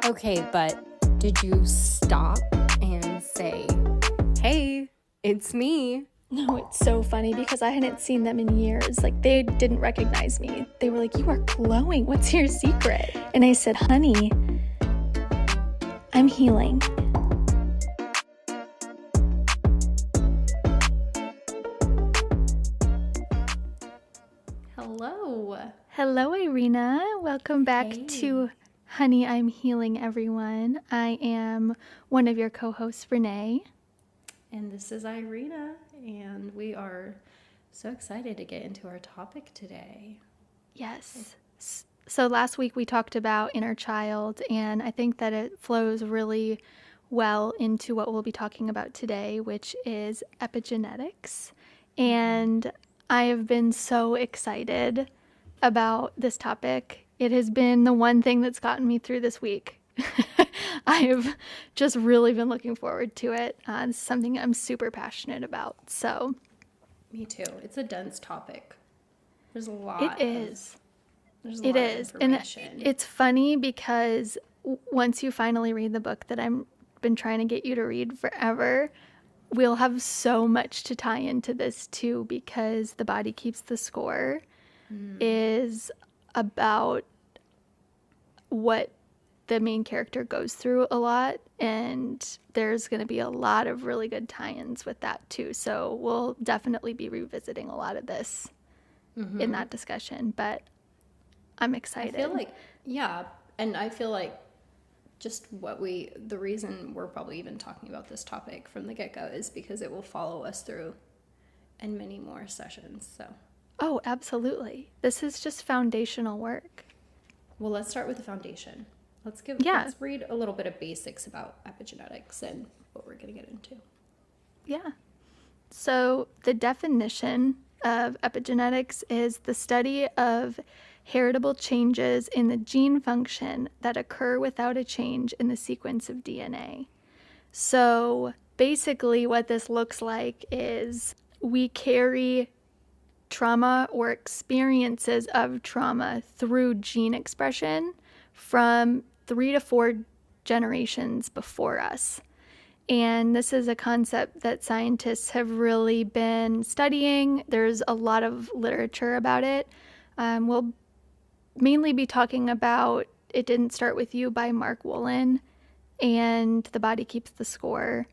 Okay, but did you stop and say, hey, it's me? No, it's so funny because I hadn't seen them in years. Like, they didn't recognize me. They were like, you are glowing. What's your secret? And I said, honey, I'm healing. Hello. Hello, Irina. Welcome back to Honey, I'm Healing, everyone. I am one of your co-hosts, Renee. And this is Irina, and we are so excited to get into our topic today. Yes. So last week we talked about inner child, and I think that it flows really well into what we'll be talking about today, which is epigenetics. And I have been so excited about this topic. It has been the one thing that's gotten me through this week. I have just really been looking forward to it. It's something I'm super passionate about. So, me too. It's a dense topic. There's a lot. It is. There's a lot of information. And it's funny because once you finally read the book that I've been trying to get you to read forever, we'll have so much to tie into this too, because The Body Keeps the Score is about what the main character goes through a lot, and there's going to be a lot of really good tie-ins with that too. So we'll definitely be revisiting a lot of this in that discussion, but I'm excited. I feel like, yeah, and I feel like just the reason we're probably even talking about this topic from the get-go is because it will follow us through in many more sessions, so. Oh, absolutely. This is just foundational work. Well, let's start with the foundation. Let's read a little bit of basics about epigenetics and what we're going to get into. Yeah. So the definition of epigenetics is the study of heritable changes in the gene function that occur without a change in the sequence of DNA. So basically what this looks like is we carry trauma or experiences of trauma through gene expression from 3 to 4 generations before us. And this is a concept that scientists have really been studying. There's a lot of literature about it. We'll mainly be talking about It Didn't Start With You by Mark Wolynn and The Body Keeps the Score,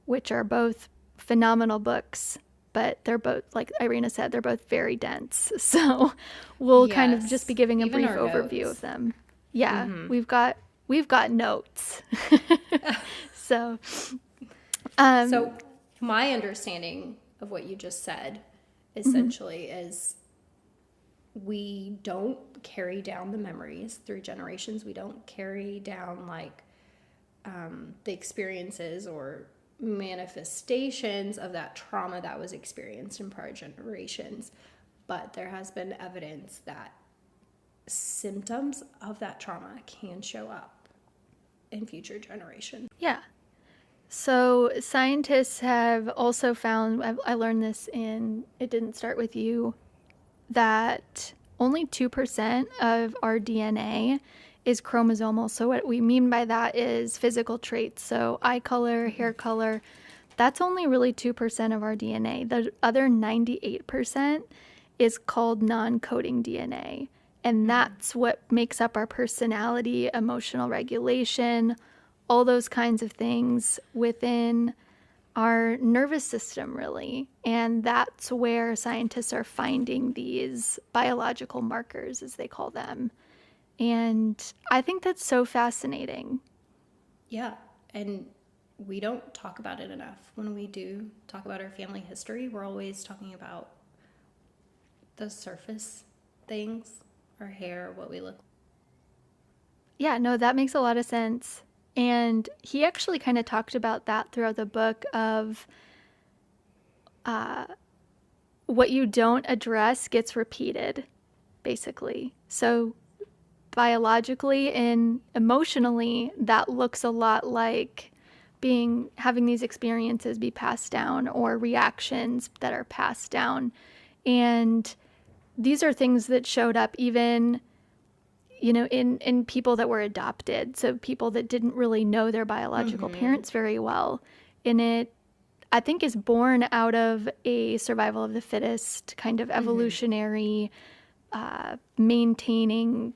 which are both phenomenal books, but they're both, like Irina said, they're both very dense. So we'll kind of just be giving a brief overview of them. Yeah, we've got notes. So my understanding of what you just said essentially is we don't carry down the memories through generations. We don't carry down the experiences or manifestations of that trauma that was experienced in prior generations. But there has been evidence that symptoms of that trauma can show up in future generations. Yeah. So scientists have also found, I learned this in It Didn't Start With You, that only 2% of our DNA is chromosomal. So what we mean by that is physical traits. So eye color, hair color, that's only really 2% of our DNA. The other 98% is called non-coding DNA. And that's what makes up our personality, emotional regulation, all those kinds of things within our nervous system, really. And that's where scientists are finding these biological markers, as they call them. And I think that's so fascinating. Yeah, and we don't talk about it enough. When we do talk about our family history, we're always talking about the surface things, our hair, what we look like. Yeah, no, that makes a lot of sense. And he actually kind of talked about that throughout the book of what you don't address gets repeated, basically. So biologically and emotionally, that looks a lot like having these experiences be passed down or reactions that are passed down. And these are things that showed up even in people that were adopted, so people that didn't really know their biological parents very well. And it, I think, is born out of a survival of the fittest kind of evolutionary maintaining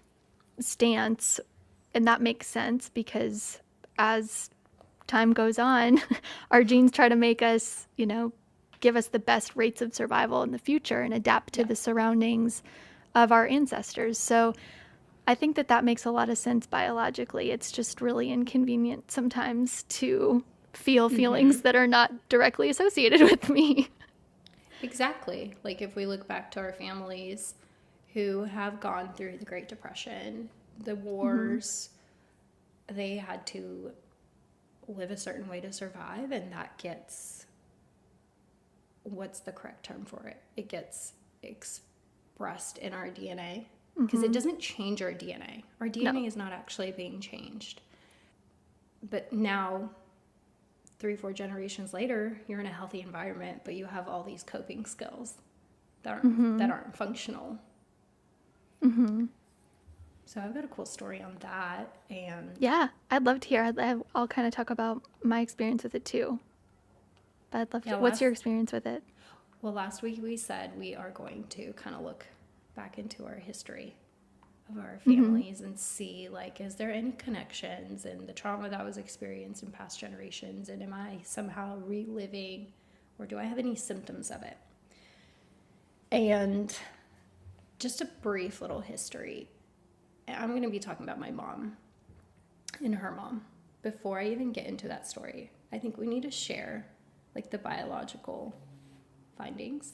stance. And that makes sense because as time goes on, our genes try to make us, give us the best rates of survival in the future and adapt to the surroundings of our ancestors. So I think that makes a lot of sense biologically. It's just really inconvenient sometimes to feel feelings that are not directly associated with me. Exactly. Like if we look back to our families who have gone through the Great Depression, the wars, they had to live a certain way to survive, and that gets, what's the correct term for it? It gets expressed in our DNA because it doesn't change our DNA. Our DNA is not actually being changed. But now, 3-4 generations later, you're in a healthy environment, but you have all these coping skills that aren't functional. So I've got a cool story on that. And yeah, I'd love to hear. I'll kind of talk about my experience with it too. But I'd love to. What's your experience with it? Well, last week we said we are going to kind of look back into our history of our families and see, like, is there any connections in the trauma that was experienced in past generations, and am I somehow reliving, or do I have any symptoms of it? And just a brief little history. I'm going to be talking about my mom and her mom. Before I even get into that story, I think we need to share, like, the biological findings.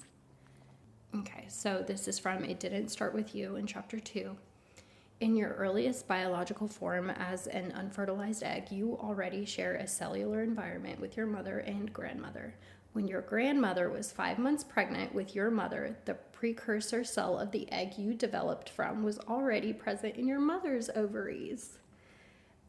Okay, so this is from It Didn't Start With You in chapter 2. In your earliest biological form as an unfertilized egg, you already share a cellular environment with your mother and grandmother. When your grandmother was 5 months pregnant with your mother, the precursor cell of the egg you developed from was already present in your mother's ovaries.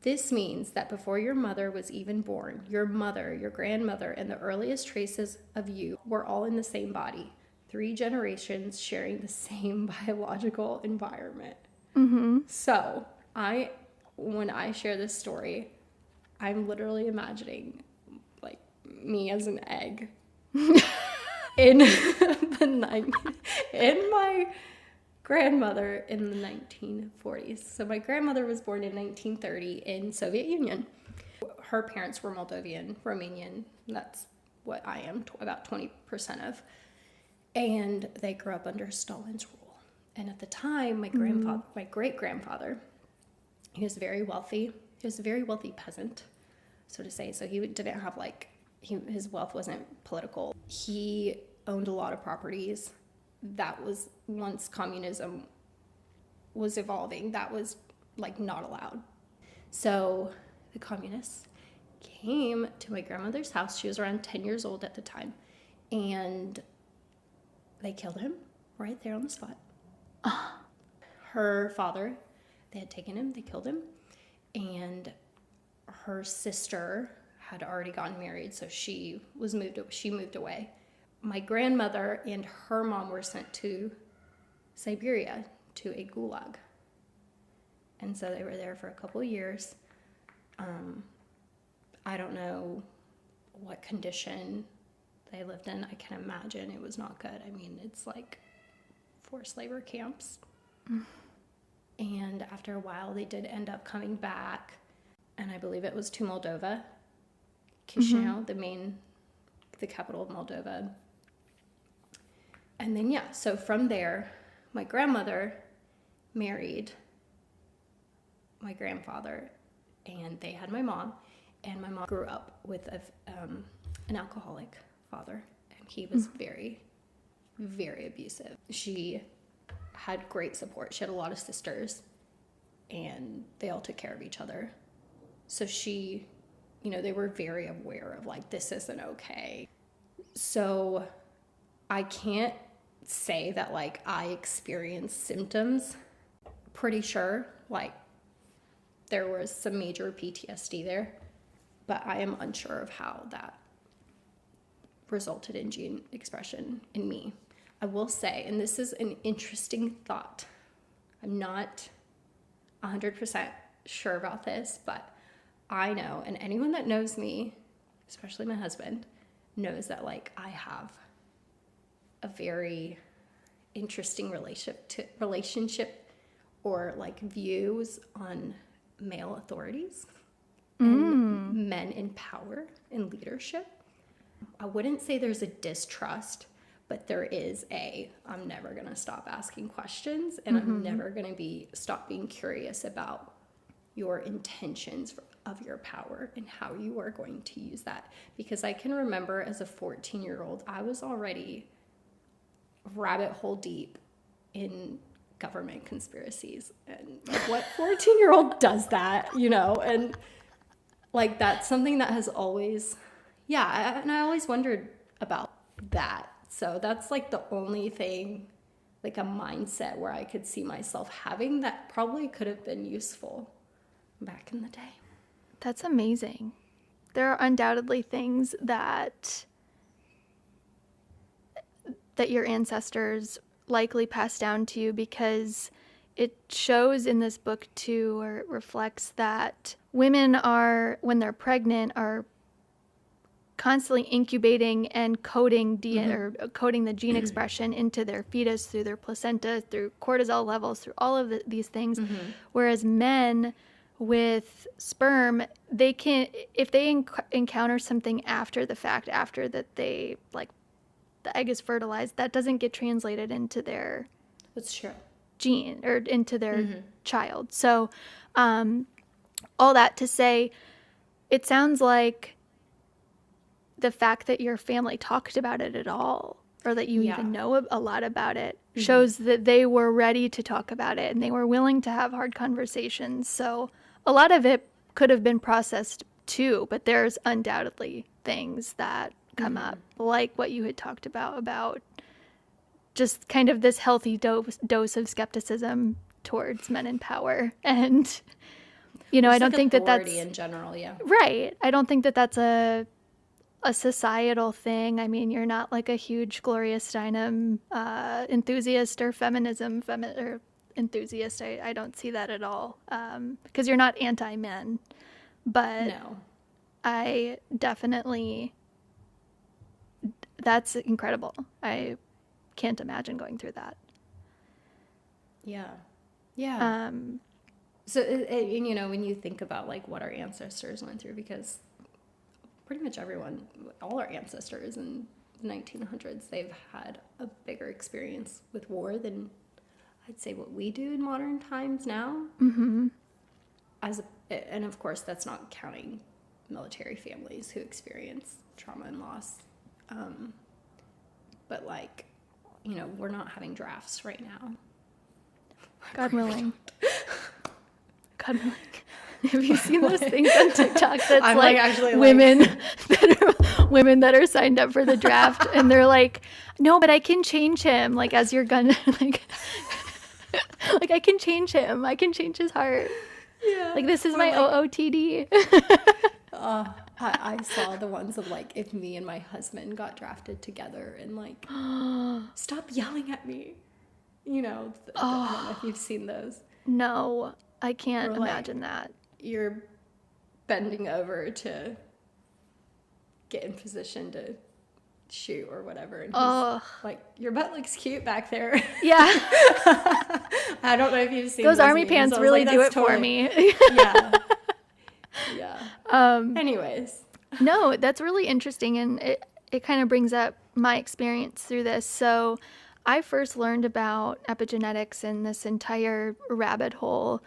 This means that before your mother was even born, your mother, your grandmother, and the earliest traces of you were all in the same body. 3 generations sharing the same biological environment. So when I share this story, I'm literally imagining, like, me as an egg in my grandmother in the 1940s. So my grandmother was born in 1930 in Soviet Union. Her parents were Moldovan, Romanian. That's what I am, about 20% of. And they grew up under Stalin's rule. And at the time, my great-grandfather, he was very wealthy. He was a very wealthy peasant, so to say. So he didn't have, like, his wealth wasn't political. He owned a lot of properties. That was, once communism was evolving, that was, like, not allowed. So the communists came to my grandmother's house. She was around 10 years old at the time. And they killed him right there on the spot. Her father, they had taken him, they killed him, and her sister had already gotten married, so she moved away. My grandmother and her mom were sent to Siberia, to a gulag. And so they were there for a couple of years. I don't know what condition they lived in. I can imagine it was not good. I mean, it's like forced labor camps. And after a while, they did end up coming back, and I believe it was to Moldova, Chisinau, the capital of Moldova. And then, so from there, my grandmother married my grandfather, and they had my mom, and my mom grew up with an alcoholic father, and he was very, very abusive. She had great support. She had a lot of sisters, and they all took care of each other. So she, they were very aware of, like, this isn't okay. So I can't say that, like, I experienced symptoms. Pretty sure, like, there was some major PTSD there, but I am unsure of how that resulted in gene expression in me. I will say, and this is an interesting thought, 100% sure about this, but I know, and anyone that knows me, especially my husband, knows that like I have a very interesting relationship or like views on male authorities and men in power and leadership. I wouldn't say there's a distrust, but there is I'm never going to stop asking questions, and I'm never going to stop being curious about your intentions of your power and how you are going to use that. Because I can remember as a 14-year-old, I was already rabbit hole deep in government conspiracies. And what 14-year-old does that, And like that's something that has always, and I always wondered about that. So that's like the only thing, like a mindset where I could see myself having that probably could have been useful back in the day. That's amazing. There are undoubtedly things that your ancestors likely passed down to you, because it shows in this book too, or it reflects that women are, when they're pregnant, are constantly incubating and coding or coding the gene expression into their fetus through their placenta, through cortisol levels, through all of these things. Whereas men with sperm, they can, if they encounter something after the fact, after that they, like, the egg is fertilized, that doesn't get translated into their That's true. gene or into their child. So all that to say, it sounds like the fact that your family talked about it at all, or that you even know a lot about it, shows that they were ready to talk about it and they were willing to have hard conversations. So a lot of it could have been processed too, but there's undoubtedly things that come up, like what you had talked about just kind of this healthy dose of skepticism towards men in power. And, I don't think that that's in general. Yeah. Right. I don't think that that's a societal thing. I mean, you're not like a huge Gloria Steinem enthusiast or feminism or enthusiast. I don't see that at all, because you're not anti-men. But no. I definitely, that's incredible. I can't imagine going through that. Yeah. Yeah. So, when you think about like what our ancestors went through, because pretty much everyone, all our ancestors in the 1900s, they've had a bigger experience with war than I'd say what we do in modern times now. And of course, that's not counting military families who experience trauma and loss. But like, we're not having drafts right now. God willing. God willing. Have you seen those things on TikTok that's I'm like actually women that are signed up for the draft, and they're like, no, but I can change him, like, as your gun, like I can change him. I can change his heart. Yeah. Like, this is my OOTD. I saw the ones of like, if me and my husband got drafted together, and like, stop yelling at me. I don't know if you've seen those. No, I can't imagine that. You're bending over to get in position to shoot or whatever, and he's like, your butt looks cute back there. Yeah. I don't know if you've seen those army memes. pants really do it for me. Yeah. Anyways. No, that's really interesting, and it kind of brings up my experience through this. So I first learned about epigenetics and this entire rabbit hole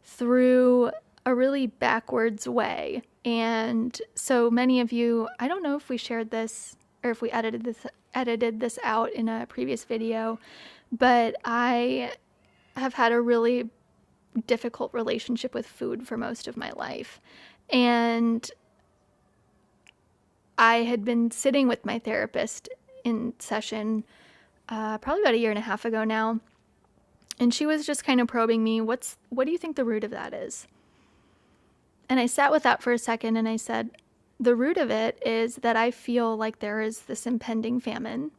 through a really backwards way. And so many of you, I don't know if we shared this or if we edited this out in a previous video, but I have had a really difficult relationship with food for most of my life. And I had been sitting with my therapist in session probably about 1.5 years ago now, and she was just kind of probing me, what do you think the root of that is? And I sat with that for a second, and I said, the root of it is that I feel like there is this impending famine,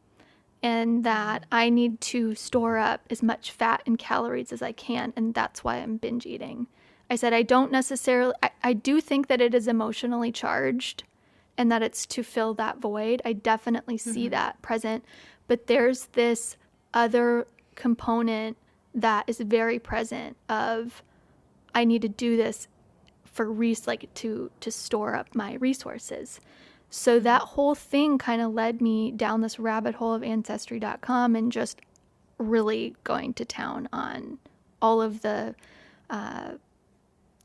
and that I need to store up as much fat and calories as I can, and that's why I'm binge eating. I said I don't necessarily, I do think that it is emotionally charged and that it's to fill that void. I definitely see that present, but there's this other component that is very present of I need to do this for to store up my resources. So that whole thing kind of led me down this rabbit hole of ancestry.com and just really going to town on all of the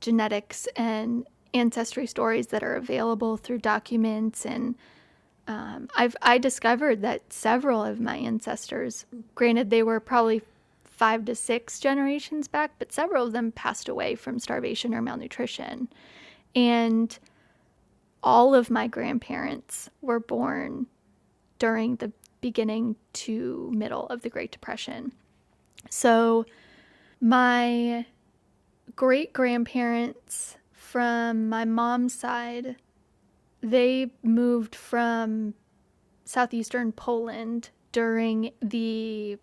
genetics and ancestry stories that are available through documents. And I discovered that several of my ancestors, granted they were probably 5 to 6 generations back, but several of them passed away from starvation or malnutrition. And all of my grandparents were born during the beginning to middle of the Great Depression. So my great-grandparents from my mom's side, they moved from southeastern Poland during the,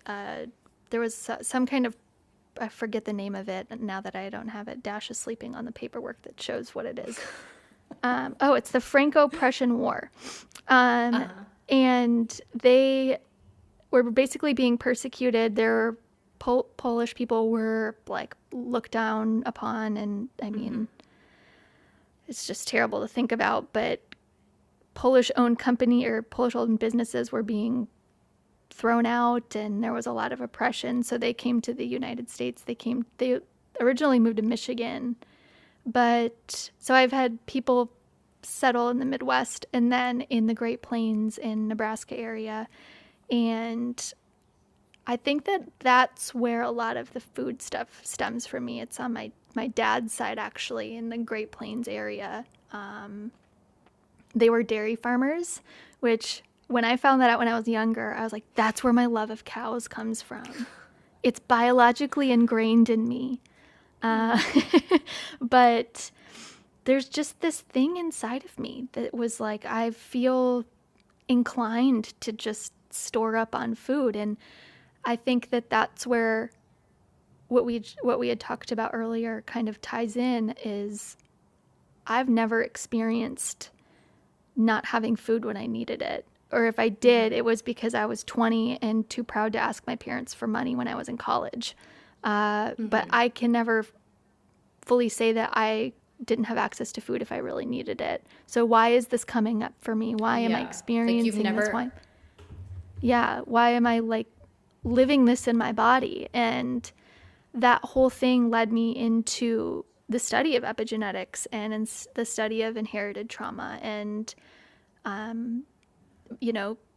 there was some kind of, I forget the name of it now that I don't have it. Dash is sleeping on the paperwork that shows what it is. It's the Franco-Prussian War. And they were basically being persecuted. Their Polish people were like looked down upon. And I mean, it's just terrible to think about, but Polish-owned company or Polish-owned businesses were being thrown out, and there was a lot of oppression. So they came to the United States. They originally moved to Michigan. But so I've had people settle in the Midwest and then in the Great Plains in Nebraska area. And I think that that's where a lot of the food stuff stems from me. It's on my dad's side, actually, in the Great Plains area. They were dairy farmers, which when I found that out when I was younger, I was like, that's where my love of cows comes from. It's biologically ingrained in me. But there's just this thing inside of me that was like, I feel inclined to just store up on food. And I think that that's where what we had talked about earlier kind of ties in is I've never experienced not having food when I needed it. Or if I did, it was because I was 20 and too proud to ask my parents for money when I was in college. But I can never fully say that I didn't have access to food if I really needed it. So why is this coming up for me? Why am I experiencing this? Why am I like living this in my body? And that whole thing led me into the study of epigenetics and the study of inherited trauma. And,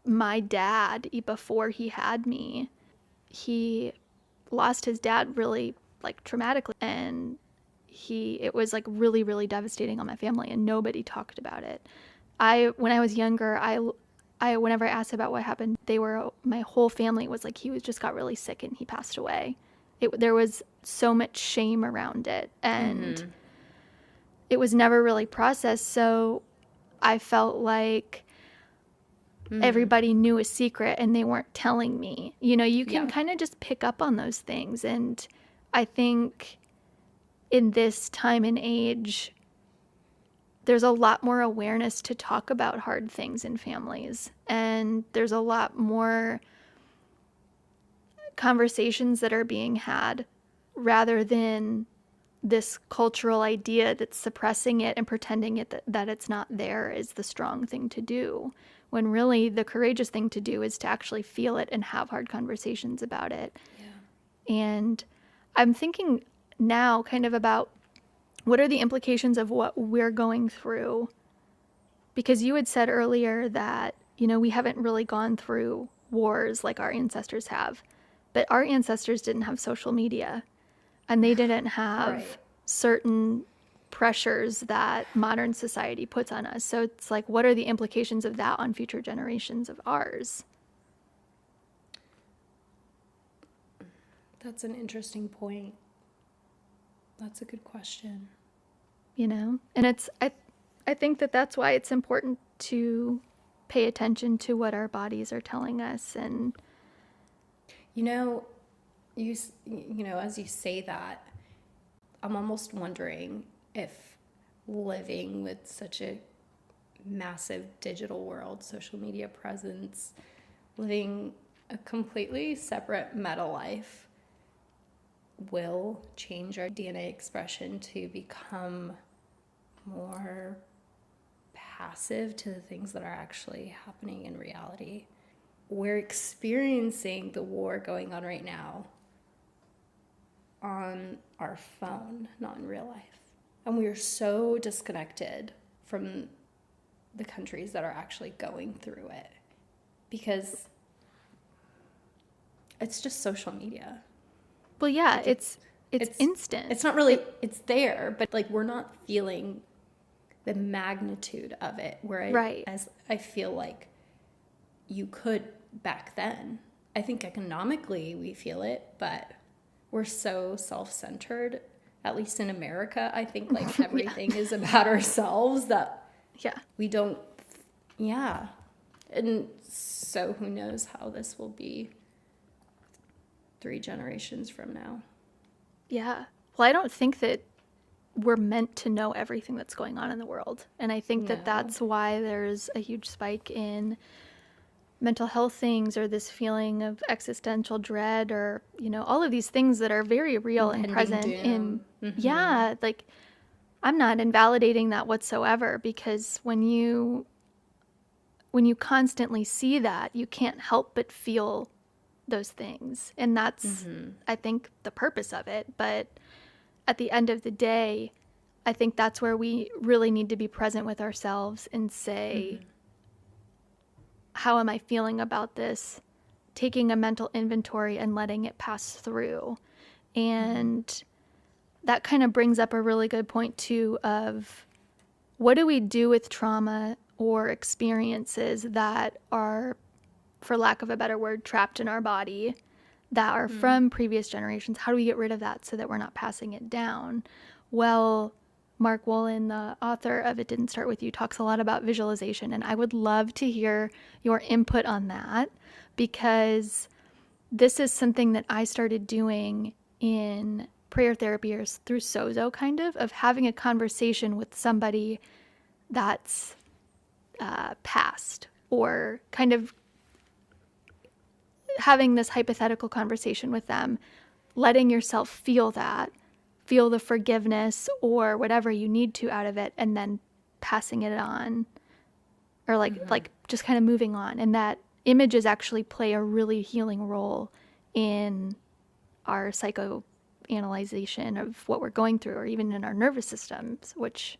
my dad, before he had me, he lost his dad really like traumatically. And it was like really, really devastating on my family, and nobody talked about it. When I was younger, whenever I asked about what happened, my whole family was like, he just got really sick and he passed away. There was so much shame around it, and it was never really processed. So I felt like everybody knew a secret and they weren't telling me. You can kind of just pick up on those things. And I think in this time and age, there's a lot more awareness to talk about hard things in families. And there's a lot more conversations that are being had rather than this cultural idea that's suppressing it and pretending that it's not there is the strong thing to do, when really the courageous thing to do is to actually feel it and have hard conversations about it. Yeah. And I'm thinking now kind of about what are the implications of what we're going through, because you had said earlier that, we haven't really gone through wars like our ancestors have, but our ancestors didn't have social media, and they didn't have certain pressures that modern society puts on us. So it's like, what are the implications of that on future generations of ours? That's an interesting point. That's a good question. And I think that that's why it's important to pay attention to what our bodies are telling us. And You know, as you say that, I'm almost wondering if living with such a massive digital world, social media presence, living a completely separate meta life will change our DNA expression to become more passive to the things that are actually happening in reality. We're experiencing the war going on right now on our phone, not in real life. And we are so disconnected from the countries that are actually going through it because it's just social media. well, yeah, it's instant. It's not really, it's there, but like we're not feeling the magnitude of it. Right. As I feel like you could back then. I think economically we feel it, but we're so self-centered, at least in America. I think like everything is about ourselves that we don't, And so who knows how this will be 3 generations from now. Yeah. Well, I don't think that we're meant to know everything that's going on in the world. And I think that that's why there's a huge spike in mental health things, or this feeling of existential dread, or, all of these things that are very real and present in, like, I'm not invalidating that whatsoever, because when you constantly see that, you can't help but feel those things. And that's, I think, the purpose of it. But at the end of the day, I think that's where we really need to be present with ourselves and say, how am I feeling about this? Taking a mental inventory and letting it pass through. And that kind of brings up a really good point too of what do we do with trauma or experiences that are, for lack of a better word, trapped in our body, that are from previous generations? How do we get rid of that so that we're not passing it down? Well, Mark Wolynn, the author of It Didn't Start With You, talks a lot about visualization, and I would love to hear your input on that, because this is something that I started doing in prayer therapy, or through Sozo, kind of having a conversation with somebody that's passed, or kind of having this hypothetical conversation with them, letting yourself feel the forgiveness or whatever you need to out of it, and then passing it on, or like just kind of moving on. And that images actually play a really healing role in our psychoanalyzation of what we're going through, or even in our nervous systems, which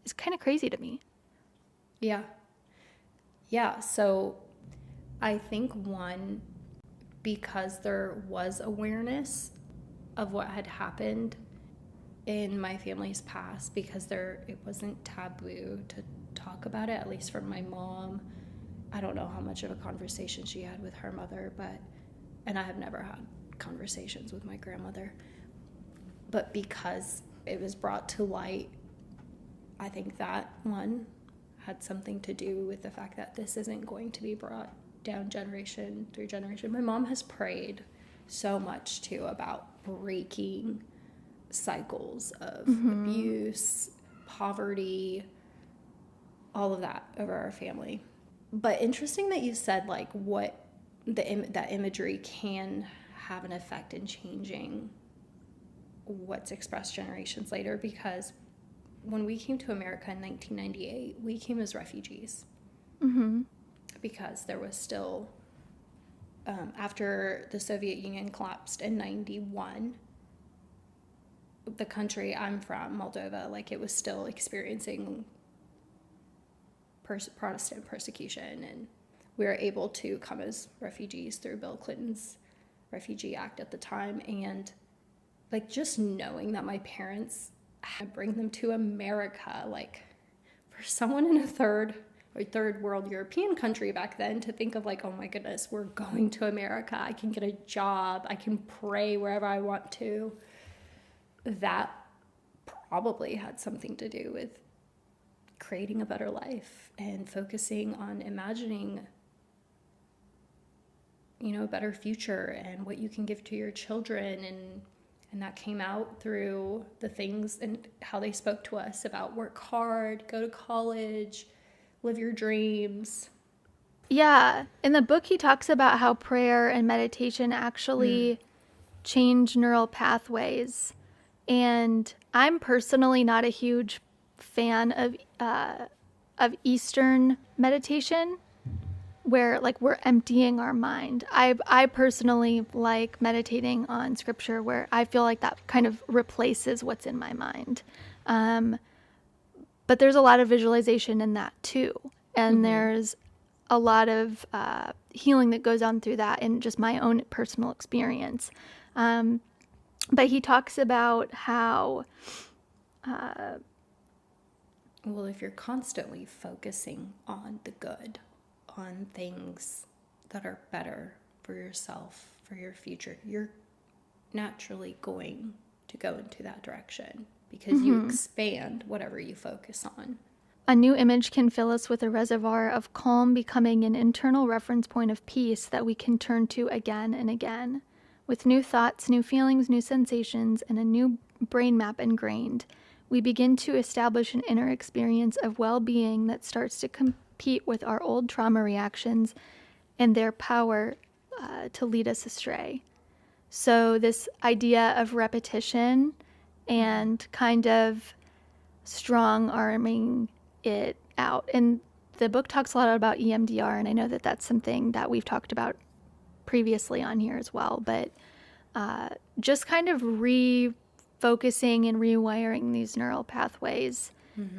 is kind of crazy to me. Yeah, so I think one, because there was awareness of what had happened in my family's past, because it wasn't taboo to talk about it, at least for my mom. I don't know how much of a conversation she had with her mother, and I have never had conversations with my grandmother, but because it was brought to light, I think that one had something to do with the fact that this isn't going to be brought down generation through generation. My mom has prayed so much too about breaking cycles of abuse, poverty, all of that over our family. But interesting that you said like what that imagery can have an effect in changing what's expressed generations later, because when we came to America in 1998, we came as refugees. Because there was still, after the Soviet Union collapsed in 91, the country I'm from, Moldova, like it was still experiencing Protestant persecution, and we were able to come as refugees through Bill Clinton's Refugee Act at the time. And like just knowing that my parents had to bring them to America, like for someone in a third world European country back then to think of like, oh my goodness, we're going to America, I can get a job, I can pray wherever I want to, that probably had something to do with creating a better life and focusing on imagining, a better future and what you can give to your children. And that came out through the things and how they spoke to us about work hard, go to college, live your dreams. Yeah. In the book, he talks about how prayer and meditation actually change neural pathways. And I'm personally not a huge fan of Eastern meditation, where like we're emptying our mind. I personally like meditating on scripture, where I feel like that kind of replaces what's in my mind. But there's a lot of visualization in that too, and there's a lot of healing that goes on through that in just my own personal experience. But he talks about how Well, if you're constantly focusing on the good, on things that are better for yourself, for your future, you're naturally going to go into that direction because you expand whatever you focus on. a new image can fill us with a reservoir of calm, becoming an internal reference point of peace that we can turn to again and again. With new thoughts, new feelings, new sensations, and a new brain map ingrained, we begin to establish an inner experience of well-being that starts to compete with our old trauma reactions and their power to lead us astray. So this idea of repetition and kind of strong arming it out. And the book talks a lot about EMDR, and I know that that's something that we've talked about previously on here as well, but just kind of refocusing and rewiring these neural pathways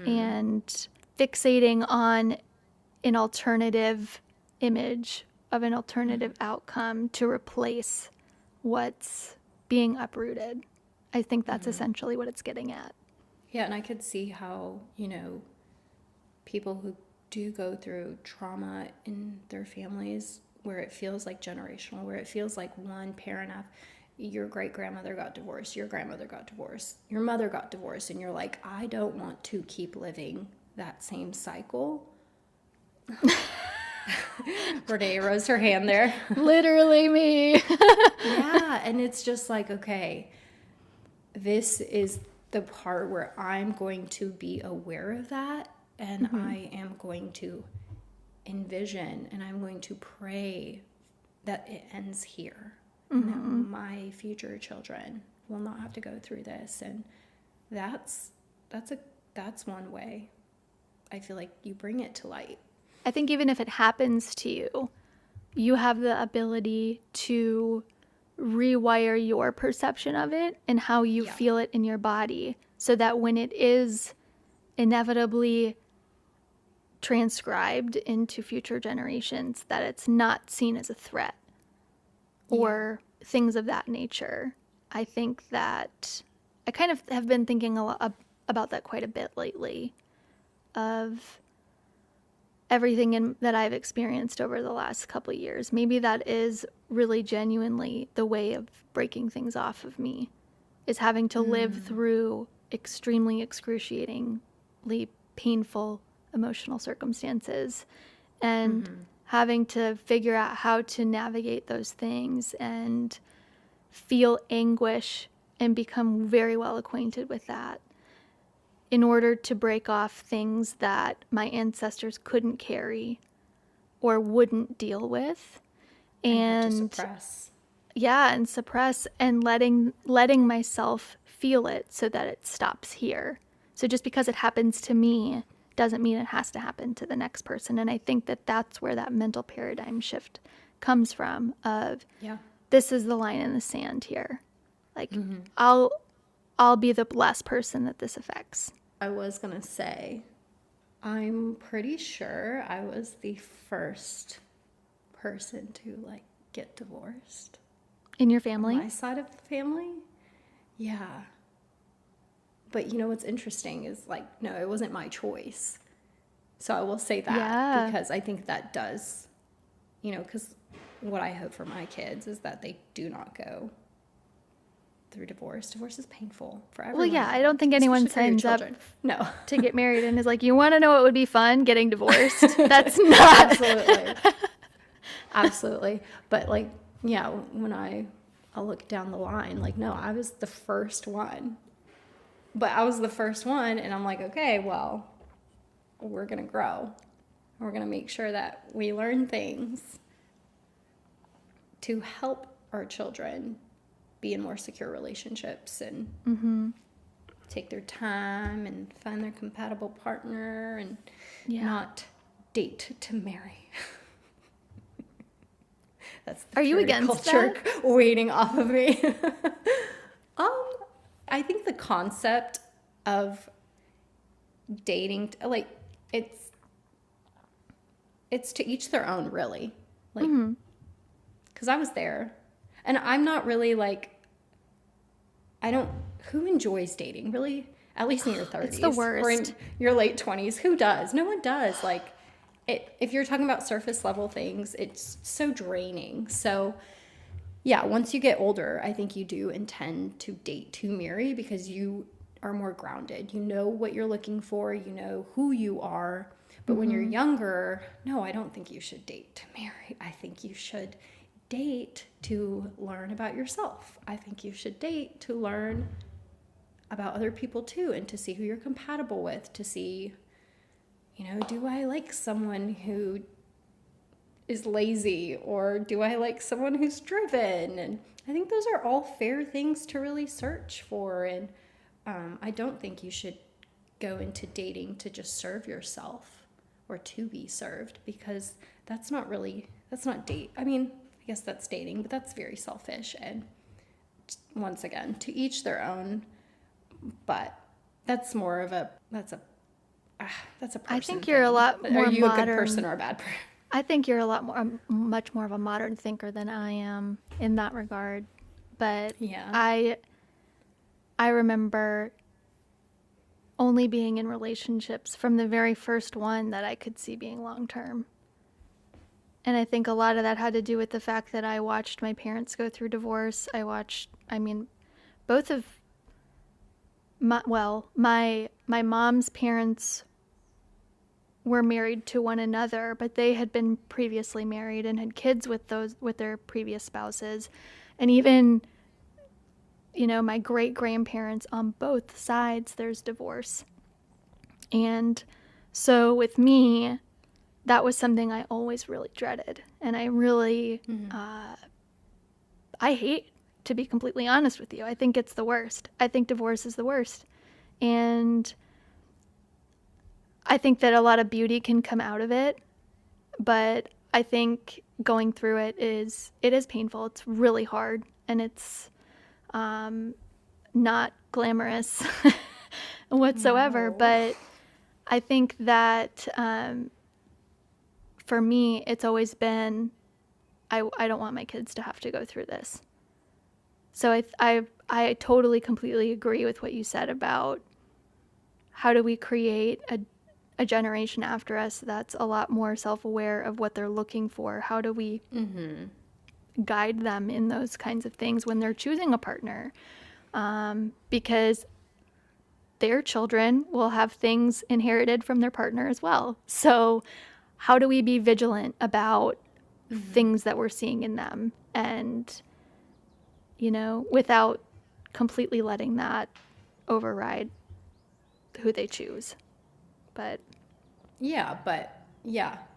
and fixating on an alternative image of an alternative outcome to replace what's being uprooted. I think that's essentially what it's getting at. Yeah, and I could see how, people who do go through trauma in their families where it feels like generational, where it feels like one parent of your great-grandmother got divorced, your grandmother got divorced, your mother got divorced, and you're like, I don't want to keep living that same cycle. Renee rose her hand there. Literally me. Yeah, and it's just like, okay, this is the part where I'm going to be aware of that, and I am going to envision and I'm going to pray that it ends here, and that my future children will not have to go through this. And that's one way I feel like you bring it to light. I think even if it happens to you, you have the ability to rewire your perception of it and how you feel it in your body, so that when it is inevitably transcribed into future generations, that it's not seen as a threat or things of that nature. I think that I kind of have been thinking a lot about that quite a bit lately, of everything that I've experienced over the last couple of years. Maybe that is really genuinely the way of breaking things off of me, is having to live through extremely excruciatingly painful emotional circumstances and having to figure out how to navigate those things and feel anguish and become very well acquainted with that in order to break off things that my ancestors couldn't carry or wouldn't deal with. And suppress. Yeah, and suppress, and letting myself feel it so that it stops here. So just because it happens to me doesn't mean it has to happen to the next person. And I think that that's where that mental paradigm shift comes from, of this is the line in the sand here. Like I'll be the last person that this affects. I was going to say, I'm pretty sure I was the first person to get divorced. In your family? On my side of the family? Yeah. But what's interesting is no, it wasn't my choice. So I will say that because I think that does, because what I hope for my kids is that they do not go through divorce. Divorce is painful for Well, everyone. yeah, I don't think anyone especially for your signs up children. No. to get married and is like, you want to know what would be fun? Getting divorced. That's not. Absolutely. Absolutely. But like, yeah, when I'll look down the line, like, no, I was the first one. But I was the first one, and I'm like, okay, well, we're going to grow. We're going to make sure that we learn things to help our children be in more secure relationships and take their time and find their compatible partner and not date to marry. That's the Are you against culture that? waiting off of me. I think the concept of dating, like, it's to each their own, really. Like, because I was there, and I'm not really like, who enjoys dating, really? At least in your 30s. It's the worst. Or in your late 20s. Who does? No one does. Like, if you're talking about surface level things, it's so draining. So, yeah, once you get older, I think you do intend to date to marry because you are more grounded. You know what you're looking for. You know who you are. But when you're younger, no, I don't think you should date to marry. I think you should date to learn about yourself. I think you should date to learn about other people too, and to see who you're compatible with, to see, do I like someone who is lazy, or do I like someone who's driven? And I think those are all fair things to really search for. And I don't think you should go into dating to just serve yourself or to be served, because that's not date. I mean, I guess that's dating, but that's very selfish. And once again, to each their own. But that's more of that's a person. I think you're a lot more Are you modern. a good person or a bad person? I think you're much more of a modern thinker than I am in that regard. But Yeah. I remember only being in relationships from the very first one that I could see being long term. And I think a lot of that had to do with the fact that I watched my parents go through divorce. Both of my mom's parents were married to one another, but they had been previously married and had kids with their previous spouses. And even, my great-grandparents on both sides, there's divorce. And so with me, that was something I always really dreaded. And I really, I hate, to be completely honest with you. I think it's the worst. I think divorce is the worst. And I think that a lot of beauty can come out of it, but I think going through it is painful. It's really hard, and it's not glamorous whatsoever. No. But I think that for me, it's always been, I don't want my kids to have to go through this. So I totally, completely agree with what you said about how do we create a generation after us that's a lot more self-aware of what they're looking for. How do we guide them in those kinds of things when they're choosing a partner? Because their children will have things inherited from their partner as well. So how do we be vigilant about things that we're seeing in them, and without completely letting that override who they choose? But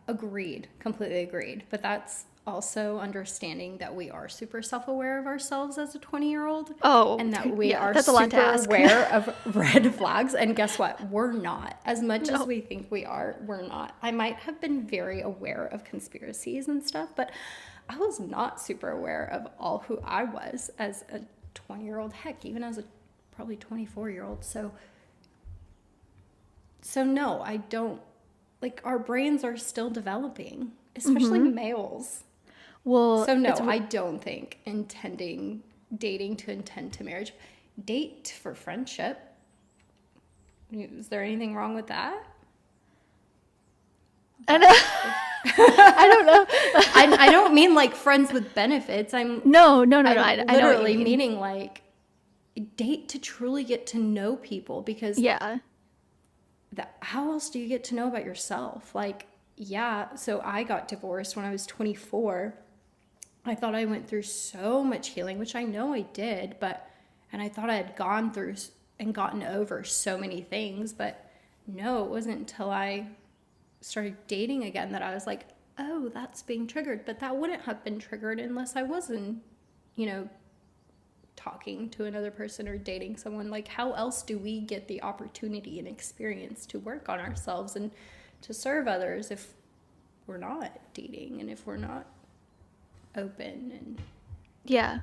agreed, completely agreed. But that's also understanding that we are super self-aware of ourselves as a 20-year-old. Oh, and that we are that's a lot to super ask. aware of red flags. And guess what? We're not. As much as we think we are, we're not. I might have been very aware of conspiracies and stuff, but I was not super aware of all who I was as a 20-year-old, heck, even as a probably 24-year-old. So no, I don't, like, our brains are still developing, especially males. Well, So no, I don't think dating to intend to marriage. Date for friendship. Is there anything wrong with that? I don't know. I don't mean like friends with benefits. No. I'm I know what literally you mean. meaning like date to truly get to know people, because Yeah. how else do you get to know about yourself? Like, yeah, so I got divorced when I was 24. I thought I went through so much healing, which I know I did, and I thought I had gone through and gotten over so many things, but no, it wasn't until I started dating again that I was like, oh, that's being triggered. But that wouldn't have been triggered unless I wasn't, talking to another person or dating someone. Like, how else do we get the opportunity and experience to work on ourselves and to serve others if we're not dating and if we're not open? And Yeah.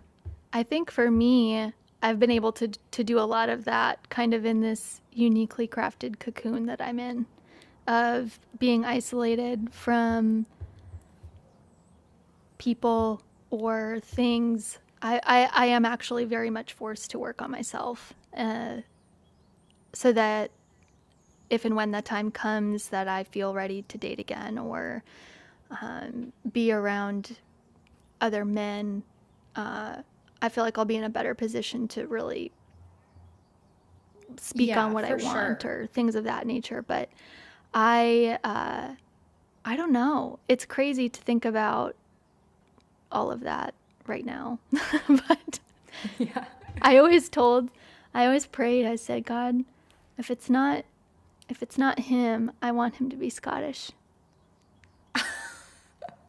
I think for me, I've been able to do a lot of that kind of in this uniquely crafted cocoon that I'm in, of being isolated from people or things. I am actually very much forced to work on myself, so that if and when that time comes that I feel ready to date again or be around other men, I feel like I'll be in a better position to really speak on what I want or things of that nature. But I don't know. It's crazy to think about all of that right now. But yeah. I always prayed, I said, God, if it's not him, I want him to be Scottish.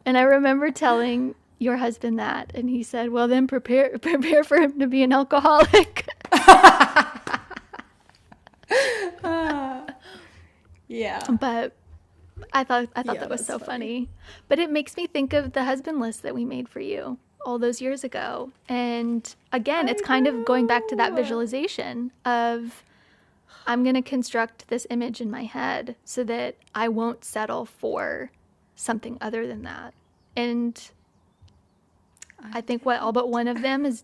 And I remember telling your husband that, and he said, well, then prepare for him to be an alcoholic. Yeah. But I thought that was so funny. But it makes me think of the husband list that we made for you all those years ago. And again, it's kind of going back to that visualization of, I'm going to construct this image in my head so that I won't settle for something other than that. And I think all but one of them is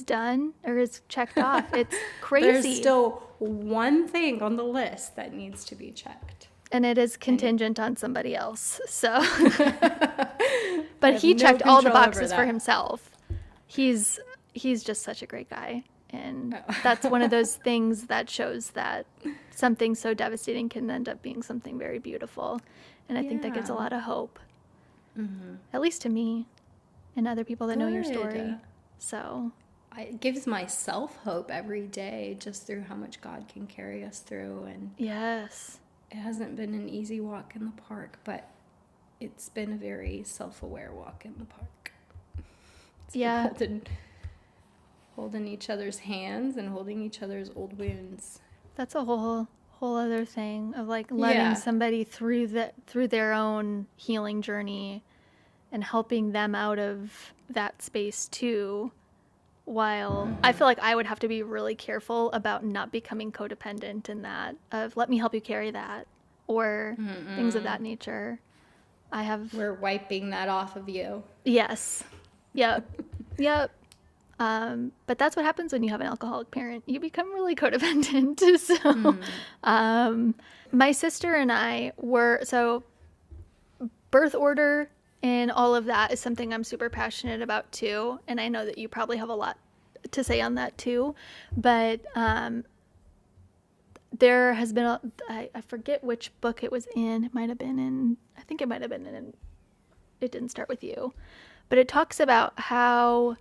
done or is checked off. It's crazy. There's still one thing on the list that needs to be checked. And it is contingent on somebody else. So, but he checked all the boxes for himself. He's just such a great guy. And that's one of those things that shows that something so devastating can end up being something very beautiful. And I think that gives a lot of hope, at least to me and other people that know your story. So it gives myself hope every day just through how much God can carry us through. And yes, it hasn't been an easy walk in the park, but it's been a very self-aware walk in the park. It's holding each other's hands and holding each other's old wounds. That's a whole other thing of like loving somebody through their own healing journey and helping them out of that space too. While I feel like I would have to be really careful about not becoming codependent in that of let me help you carry that or things of that nature. We're wiping that off of you. Yes. Yep. Yep. But that's what happens when you have an alcoholic parent. You become really codependent. So, my sister and I so birth order and all of that is something I'm super passionate about too. And I know that you probably have a lot to say on that too. But there has been, I forget which book it was in. It might have been in, I think it might have been in, It Didn't Start With You. But it talks about how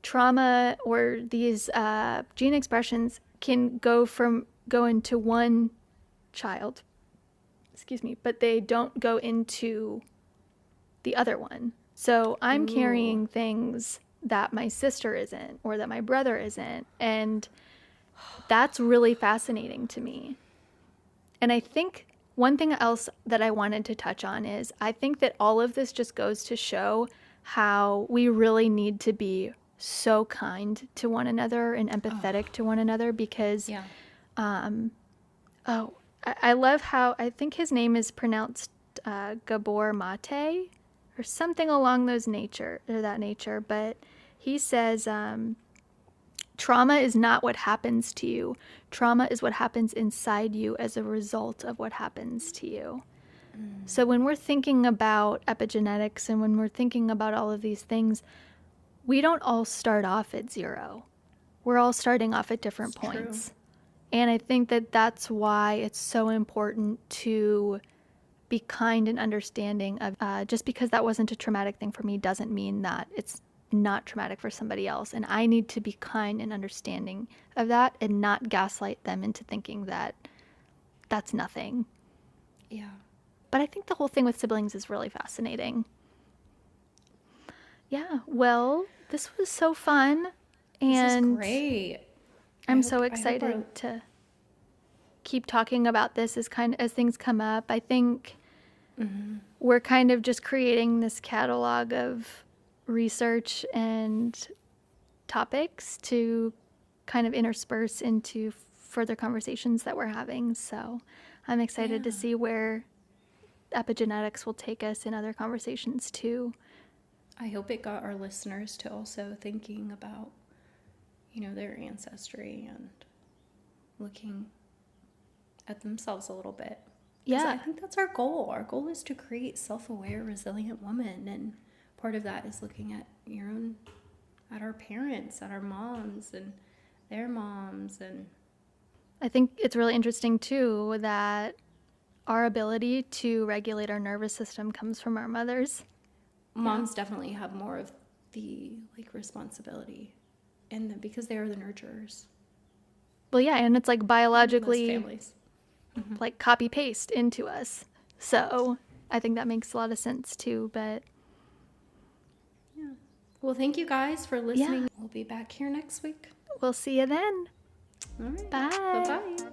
trauma or these gene expressions can go into one child, but they don't go into the other one. So I'm carrying things that my sister isn't or that my brother isn't. And that's really fascinating to me. And I think one thing else that I wanted to touch on is I think that all of this just goes to show how we really need to be so kind to one another and empathetic to one another because I love how I think his name is pronounced Gabor Mate or something along that nature, but he says trauma is not what happens to you. Trauma is what happens inside you as a result of what happens to you. So when we're thinking about epigenetics and when we're thinking about all of these things, we don't all start off at 0. we're all starting off at different It's true. points. And I think that that's why it's so important to be kind and understanding of just because that wasn't a traumatic thing for me doesn't mean that it's not traumatic for somebody else. And I need to be kind and understanding of that and not gaslight them into thinking that that's nothing. Yeah. But I think the whole thing with siblings is really fascinating. Yeah, well, this was so fun. This And is great. I'm so excited to keep talking about this as things come up. I think we're kind of just creating this catalog of research and topics to kind of intersperse into further conversations that we're having. So I'm excited to see where epigenetics will take us in other conversations too. I hope it got our listeners to also thinking about, their ancestry and looking at themselves a little bit. 'Cause Yeah. I think that's our goal. Our goal is to create self-aware, resilient women, and part of that is looking at at our parents, at our moms and their moms, and I think it's really interesting too that our ability to regulate our nervous system comes from our mothers. moms definitely have more of the responsibility because they are the nurturers. Well, yeah, and it's like Most biologically families. like copy paste into us. So I think that makes a lot of sense too. But Yeah. Well, thank you guys for listening. Yeah. We'll be back here next week. we'll see you then. All right. Bye. Bye-bye.